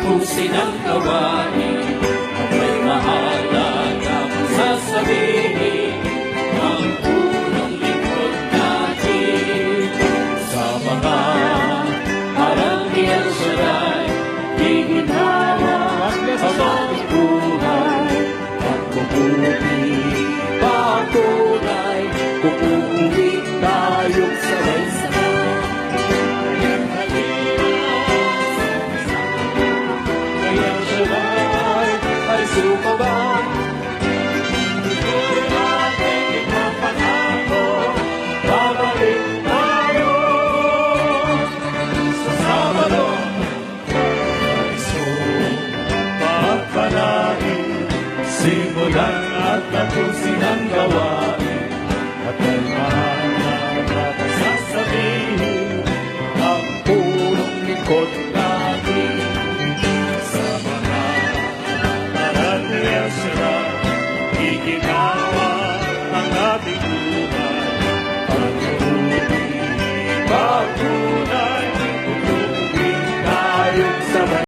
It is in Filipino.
tapusin ang gawain. At may mahalagang sasabihin ang unang lingkod natin. Sa mga harangian siya'y hihinawa ang buhay at mabuti patunay kung uuwi tayong sabay-sabay. Kayang siya'y ay sumaban. Puro natin ipapangako, babalik tayo sa Sabado. Pagpalain, simulan at tapusin ang gawain.